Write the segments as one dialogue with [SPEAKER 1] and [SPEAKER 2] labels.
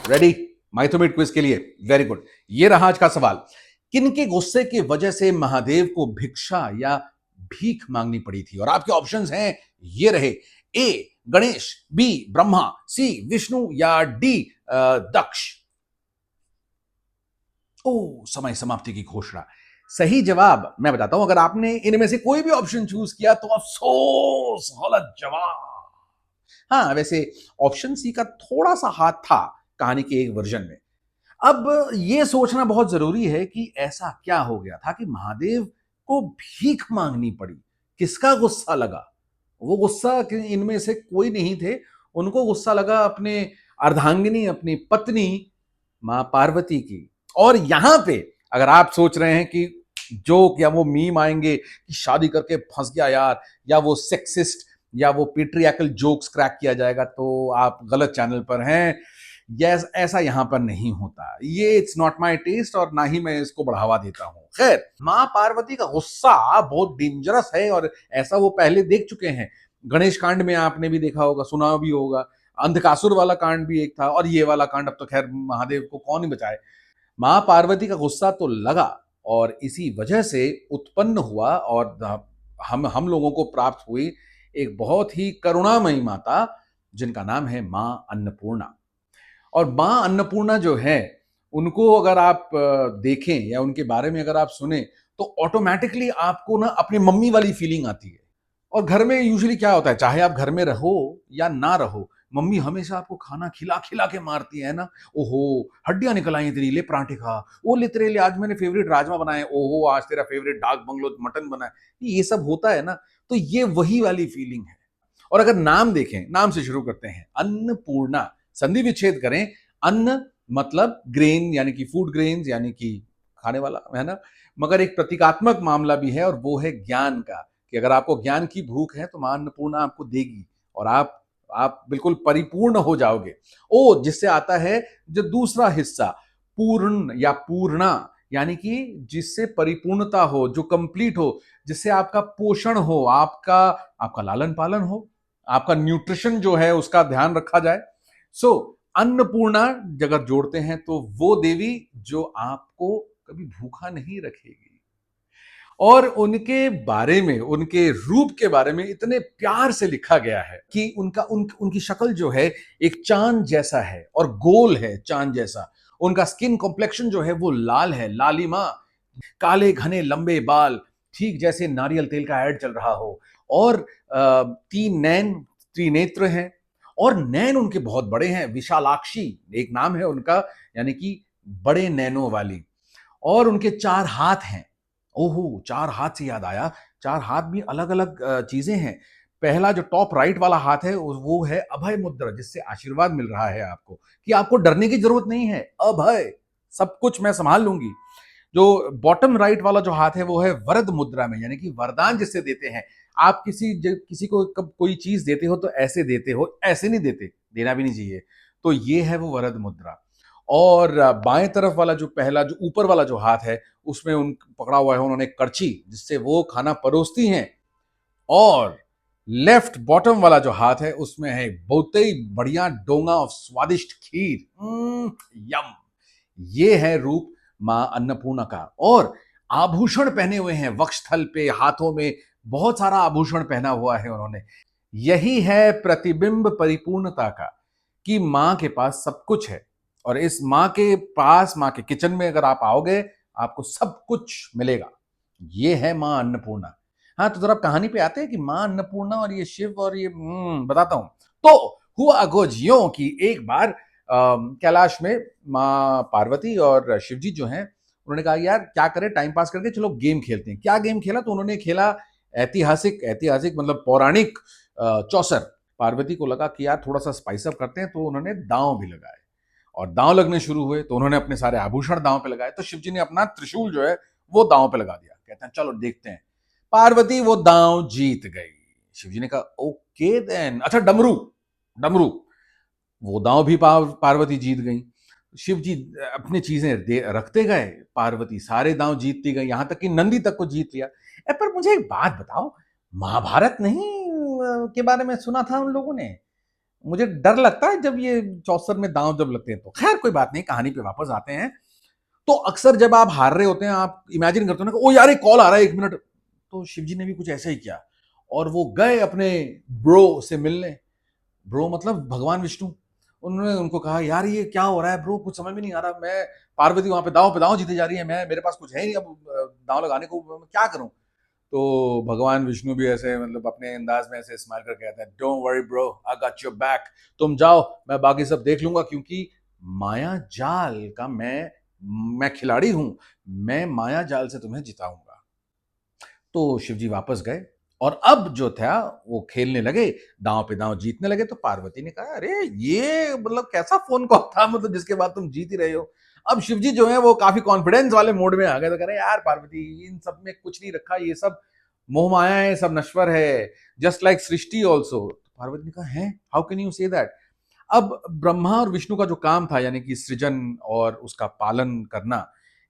[SPEAKER 1] Ready? माइथोमेट quiz के लिए very good. ये रहा आज का सवाल। किनके गुस्से की वजह से महादेव को भिक्षा या भीख मांगनी पड़ी थी? और आपके ऑप्शंस हैं ये रहे। ए गणेश, बी ब्रह्मा, सी विष्णु या डी दक्ष। ओ, समय समाप्ति की घोषणा। सही जवाब मैं बताता हूं, अगर आपने इनमें से कोई भी ऑप्शन चूज किया तो अफसोस, गलत जवाब। हाँ, वैसे ऑप्शन सी का थोड़ा सा हाथ था कहानी के एक वर्जन में। अब ये सोचना बहुत जरूरी है कि ऐसा क्या हो गया था कि महादेव को भीख मांगनी पड़ी। किसका गुस्सा लगा? वो गुस्सा इनमें से कोई नहीं थे। उनको गुस्सा लगा अपने अर्धांगिनी, अपनी पत्नी मां पार्वती की। और यहां पे अगर आप सोच रहे हैं कि जोक या वो मीम आएंगे कि शादी करके फंस गया यार, या वो सेक्सिस्ट या वो पेट्रियाकल जोक्स क्रैक किया जाएगा, तो आप गलत चैनल पर हैं। यस, ऐसा यहां पर नहीं होता। ये इट्स नॉट माय टेस्ट और ना ही मैं इसको बढ़ावा देता हूं। खैर, मां पार्वती का गुस्सा बहुत डेंजरस है और ऐसा वो पहले देख चुके हैं। गणेश कांड में आपने भी देखा होगा, सुना भी होगा। अंधकासुर वाला कांड भी एक था और ये वाला कांड अब तो खैर महादेव को कौन ही बचाए। मां पार्वती का गुस्सा तो लगा और इसी वजह से उत्पन्न हुआ और हम लोगों को प्राप्त हुई एक बहुत ही करुणामयी माता, जिनका नाम है मां अन्नपूर्णा। और मां अन्नपूर्णा जो है, उनको अगर आप देखें या उनके बारे में अगर आप सुने तो ऑटोमेटिकली आपको ना अपनी मम्मी वाली फीलिंग आती है। और घर में यूजुअली क्या होता है, चाहे आप घर में रहो या ना रहो, मम्मी हमेशा आपको खाना खिला खिला के मारती है ना। ओहो, हड्डियां निकल आई हैं तेरी, ले पराठे खा। वो ले तेरे लिए आज मैंने फेवरेट राजमा बनाए, ओहो आज तेरा फेवरेट डाक बंगलो मटन बना है। ये सब होता है ना, तो ये वही वाली फीलिंग है। और अगर नाम देखें, नाम से शुरू करते हैं, अन्नपूर्णा। संधि विच्छेद करें, अन्न मतलब ग्रेन यानी कि फूड ग्रेन्स यानी कि खाने वाला, है ना। मगर एक प्रतीकात्मक मामला भी है और वो है ज्ञान का, कि अगर आपको ज्ञान की भूख है तो मां अन्नपूर्णा आपको देगी और आप बिल्कुल परिपूर्ण हो जाओगे। ओ, जिससे आता है जो दूसरा हिस्सा, पूर्ण या पूर्णा, यानी कि जिससे परिपूर्णता हो, जो कंप्लीट हो, जिससे आपका पोषण हो, आपका आपका लालन पालन हो, आपका न्यूट्रिशन जो है उसका ध्यान रखा जाए। सो अन्नपूर्णा अगर जोड़ते हैं तो वो देवी जो आपको कभी भूखा नहीं रखेगी। और उनके बारे में, उनके रूप के बारे में इतने प्यार से लिखा गया है कि उनकी शक्ल जो है एक चांद जैसा है और गोल है चांद जैसा। उनका स्किन कॉम्प्लेक्शन जो है वो लाल है, लालिमा। काले घने लंबे बाल, ठीक जैसे नारियल तेल का ऐड चल रहा हो। और तीन नैन, त्रिनेत्र हैं। और नैन उनके बहुत बड़े हैं, विशालाक्षी एक नाम है उनका, यानी कि बड़े नैनों वाली। और उनके चार हाथ हैं। ओहो, चार हाथ से याद आया, चार हाथ भी अलग अलग चीजें हैं। पहला जो टॉप राइट वाला हाथ है वो है अभय मुद्रा, जिससे आशीर्वाद मिल रहा है आपको, कि आपको डरने की जरूरत नहीं है। अभय, सब कुछ मैं संभाल लूंगी। जो बॉटम राइट वाला जो हाथ है वो है वरद मुद्रा में, यानी कि वरदान जिससे देते हैं। आप किसी को कब कोई चीज देते हो तो ऐसे देते हो, ऐसे नहीं देते, देना भी नहीं चाहिए। तो ये है वो वरद मुद्रा। और बाएं तरफ वाला जो पहला, जो ऊपर वाला जो हाथ है, उसमें उन पकड़ा हुआ है उन्होंने कड़छी, जिससे वो खाना परोसती हैं। और लेफ्ट बॉटम वाला जो हाथ है उसमें है बहुत ही बढ़िया डोंगा और स्वादिष्ट खीर। यम। ये है रूप मां अन्नपूर्णा का। और आभूषण पहने हुए हैं वक्षस्थल पे, हाथों में बहुत सारा आभूषण पहना हुआ है उन्होंने। यही है प्रतिबिंब परिपूर्णता का, कि मां के पास सब कुछ है। और इस मां के पास, मां के किचन में अगर आप आओगे, आपको सब कुछ मिलेगा। ये है मां अन्नपूर्णा। हाँ, तो जरा कहानी पे आते हैं कि मां अन्नपूर्णा और ये शिव और ये बताता हूं। तो हुआ कुछ यूं कि एक बार कैलाश में माँ पार्वती और शिव जी जो हैं, उन्होंने कहा यार क्या करें टाइम पास करके, चलो गेम खेलते हैं। क्या गेम खेला? तो उन्होंने खेला ऐतिहासिक, ऐतिहासिक मतलब पौराणिक चौसर। पार्वती को लगा कि यार थोड़ा सा स्पाइस अप करते हैं, तो उन्होंने दांव भी लगाए। और दांव लगने शुरू हुए तो उन्होंने अपने सारे आभूषण दांव पे लगाए। तो शिव जी ने अपना त्रिशूल जो है वो दांव पे लगा दिया। कहते हैं चलो देखते हैं। पार्वती वो दांव जीत गई। शिव जी ने कहा ओके देन। अच्छा, डमरू, डमरू, वो दांव भी पार्वती जीत गई। शिव जी अपनी चीजें रखते गए, पार्वती सारे दांव जीतती गई, यहां तक कि नंदी तक को जीत लिया। पर मुझे एक बात बताओ, महाभारत नहीं के बारे में सुना था उन लोगों ने? मुझे डर लगता है जब ये चौसर में दांव जब लगते हैं तो। खैर कोई बात नहीं, कहानी पे वापस आते हैं। तो अक्सर जब आप हार रहे होते हैं, आप इमेजिन करते हो ना कि ओ यार एक कॉल आ रहा है, 1 मिनट। तो शिव जी ने भी कुछ ऐसा ही किया और वो गए अपने ब्रो से मिलने। ब्रो मतलब भगवान विष्णु। उन्होंने उनको कहा यार ये क्या हो रहा है ब्रो, कुछ समझ में नहीं आ रहा। मैं पार्वती वहां पे दांव जीते जा रही है, मैं मेरे पास कुछ है ही नहीं अब दांव लगाने को, मैं क्या करूं। तो भगवान विष्णु भी ऐसे मतलब अपने अंदाज में ऐसे स्माइल करके कहते हैं, don't worry bro, I got your back. तुम जाओ, मैं बाकी सब देख लूंगा, क्योंकि माया जाल का मैं खिलाड़ी हूं। मैं माया जाल से तुम्हें जिताऊंगा। तो शिवजी वापस गए और अब जो था वो खेलने लगे, दांव पे दांव जीतने लगे। तो पार्वती ने कहा अरे ये मतलब कैसा फोन कॉल था, मतलब जिसके बाद तुम जीत ही रहे हो। अब शिवजी जो है वो काफी कॉन्फिडेंस वाले मोड में आ गए। तो कह रहे यार पार्वती, इन सब में कुछ नहीं रखा, ये सब मोह माया है, सब नश्वर है, जस्ट लाइक सृष्टि ऑल्सो। पार्वती ने कहा है, how can you say that. अब ब्रह्मा और विष्णु का जो काम था, यानी कि सृजन और उसका पालन करना,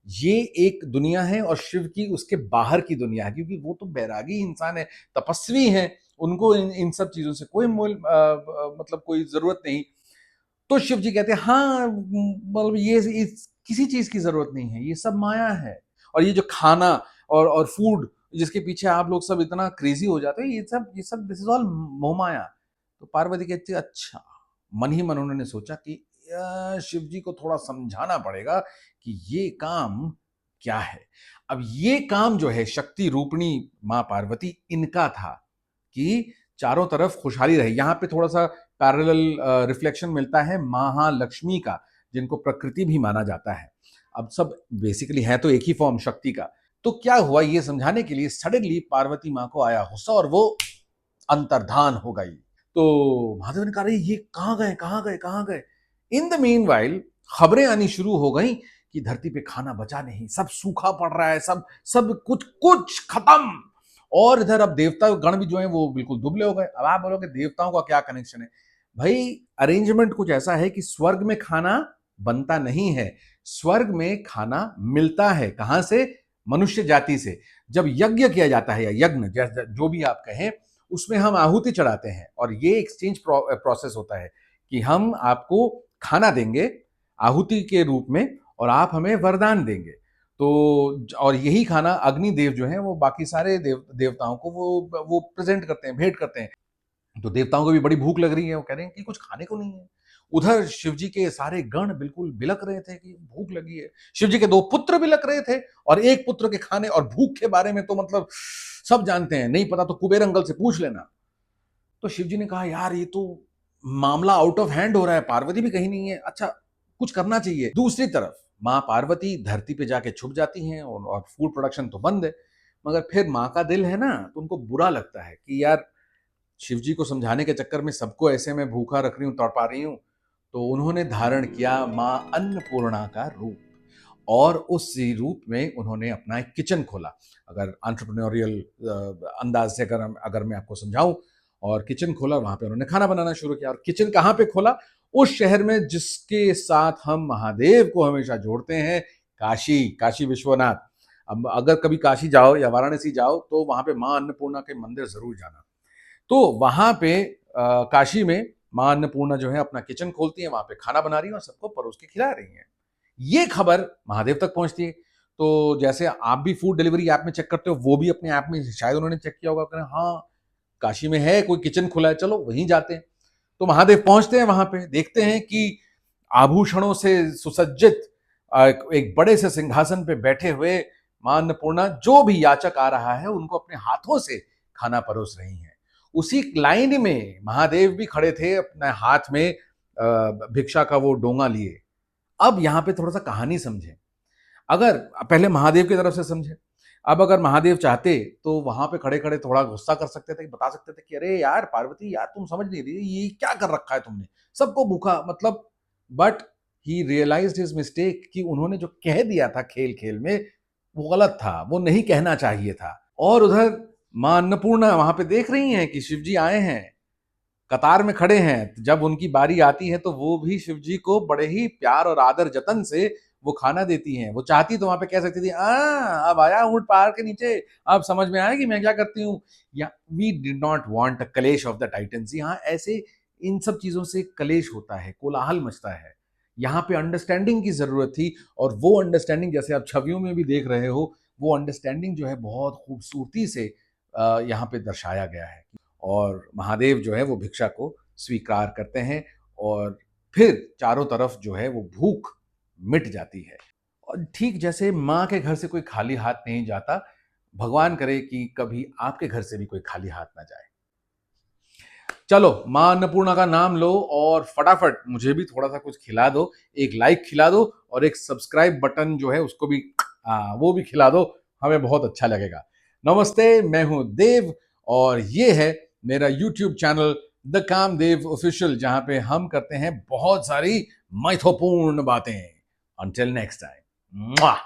[SPEAKER 1] ये एक दुनिया है और शिव की उसके बाहर की दुनिया है, क्योंकि वो तो बैरागी इंसान है, तपस्वी हैं। उनको इन सब चीजों से कोई मतलब कोई जरूरत नहीं। तो शिव जी कहते हैं हाँ, मतलब ये किसी चीज की जरूरत नहीं है, ये सब माया है। और ये जो खाना और फूड जिसके पीछे आप लोग सब इतना क्रेजी हो जाते हैं, ये सब दिस इज ऑल मोह माया। तो पार्वती कहती है अच्छा। मन ही मन उन्होंने सोचा कि शिव जी को थोड़ा समझाना पड़ेगा कि ये काम क्या है। अब ये काम जो है शक्ति रूपणी मां पार्वती इनका था कि चारों तरफ खुशहाली रहे। यहाँ पे थोड़ा सा पैरेलल रिफ्लेक्शन मिलता है महालक्ष्मी का, जिनको प्रकृति भी माना जाता है। अब सब बेसिकली है तो एक ही फॉर्म शक्ति का। तो क्या हुआ ये समझाने के लिए सडनली पार्वती माँ को आया गुस्सा और वो अंतर्धान हो गई। तो महादेव ने कहा अरे ये कहाँ गए कहाँ गए कहाँ गए। इन द मीन वाइल खबरें आनी शुरू हो गई कि धरती पे खाना बचा नहीं, सब सूखा पड़ रहा है, सब सब कुछ कुछ खत्म। और इधर अब देवता गण भी जो है वो बिल्कुल दुबले हो गए। अब आप बोलोगे देवताओं का क्या कनेक्शन है। भाई अरेंजमेंट कुछ ऐसा है कि स्वर्ग में खाना बनता नहीं है, स्वर्ग में खाना मिलता है। कहां से? मनुष्य जाति से। जब यज्ञ किया जाता है या यज्ञ जो भी आप कहें, उसमें हम आहुति चढ़ाते हैं और ये एक्सचेंज प्रोसेस होता है कि हम आपको खाना देंगे आहुति के रूप में और आप हमें वरदान देंगे। तो और यही खाना अग्निदेव जो है वो बाकी सारे देवताओं को वो प्रेजेंट करते हैं, भेंट करते हैं। तो देवताओं को भी बड़ी भूख लग रही है, वो कह रहे हैं कि कुछ खाने को नहीं है। उधर शिव जी के सारे गण बिल्कुल बिलक रहे थे कि भूख लगी है। शिव जी के 2 पुत्र बिलक रहे थे और एक पुत्र के खाने और भूख के बारे में तो मतलब सब जानते हैं, नहीं पता तो कुबेर अंकल से पूछ लेना। तो शिव जी ने कहा यार ये तो मामला आउट ऑफ हैंड हो रहा है, पार्वती भी कहीं नहीं है, अच्छा कुछ करना चाहिए। दूसरी तरफ माँ पार्वती धरती पे जाके छुप जाती हैं और फूड प्रोडक्शन तो बंद है। मगर फिर माँ का दिल है ना, तो उनको बुरा लगता है कि यार शिव जी को समझाने के चक्कर में सबको ऐसे में भूखा रख रही हूँ, तड़पा रही हूँ। तो उन्होंने धारण किया माँ अन्नपूर्णा का रूप और उस रूप में उन्होंने अपना एक किचन खोला। अगर एंटरप्रेन्योरियल अंदाज से अगर मैं आपको समझाऊं, और किचन खोला, वहां पे उन्होंने खाना बनाना शुरू किया। और किचन कहाँ पे खोला? उस शहर में जिसके साथ हम महादेव को हमेशा जोड़ते हैं, काशी, काशी विश्वनाथ। अब अगर कभी काशी जाओ या वाराणसी जाओ तो वहां पे माँ अन्नपूर्णा के मंदिर जरूर जाना। तो वहां पे काशी में माँ अन्नपूर्णा जो है अपना किचन खोलती है, वहां पे खाना बना रही है और सबको परोस के खिला रही है। ये खबर महादेव तक पहुंचती है। तो जैसे आप भी फूड डिलीवरी ऐप में चेक करते हो, वो भी अपने ऐप में शायद उन्होंने चेक किया होगा, करें हाँ काशी में है कोई किचन खुला है, चलो वहीं जाते हैं। तो महादेव पहुंचते हैं, वहां पे देखते हैं कि आभूषणों से सुसज्जित एक बड़े से सिंहासन पे बैठे हुए मां अन्नपूर्णा जो भी याचक आ रहा है उनको अपने हाथों से खाना परोस रही हैं। उसी लाइन में महादेव भी खड़े थे अपने हाथ में भिक्षा का वो डोंगा लिए। अब यहाँ पे थोड़ा सा कहानी समझे। अगर पहले महादेव की तरफ से समझे, अब अगर महादेव चाहते तो वहां पे खड़े खड़े थोड़ा गुस्सा कर सकते थे, बता सकते थे कि अरे यार पार्वती यार तुम समझ नहीं रही, ये क्या कर रखा है तुमने, सबको भूखा मतलब। But he realized his mistake कि उन्होंने जो कह दिया था खेल खेल में वो गलत था, वो नहीं कहना चाहिए था। और उधर मां अन्नपूर्णा वहां पे देख रही हैं कि शिव जी आए हैं, कतार में खड़े हैं। जब उनकी बारी आती है तो वो भी शिव जी को बड़े ही प्यार और आदर जतन से वो खाना देती हैं। वो चाहती तो वहां पे कह सकती थी अब आया ऊंट पहाड़ के नीचे, अब समझ में आया कि मैं क्या करती हूँ। या we did not want a clash of the titans. यहाँ ऐसे इन सब चीज़ों से कलेश होता है, कोलाहल मचता है। यहाँ पे अंडरस्टैंडिंग की ज़रूरत थी और वो अंडरस्टैंडिंग जैसे आप छवियों में भी देख रहे हो, वो अंडरस्टैंडिंग जो है बहुत खूबसूरती से यहाँ पे दर्शाया गया है। और महादेव जो है वो भिक्षा को स्वीकार करते हैं और फिर चारों तरफ जो है वो भूख मिट जाती है। और ठीक जैसे माँ के घर से कोई खाली हाथ नहीं जाता, भगवान करे कि कभी आपके घर से भी कोई खाली हाथ ना जाए। चलो, माँ अन्नपूर्णा का नाम लो और फटाफट मुझे भी थोड़ा-सा कुछ खिला दो, एक लाइक खिला दो और एक सब्सक्राइब बटन जो है उसको भी वो भी खिला दो, हमें बहुत अच्छा लगेगा। नमस्ते, मैं हूँ देव और ये है मेरा YouTube channel the Kamdev official जहाँ पे हम करते हैं बहुत सारी महत्वपूर्ण बातें। Until next time. मुआ!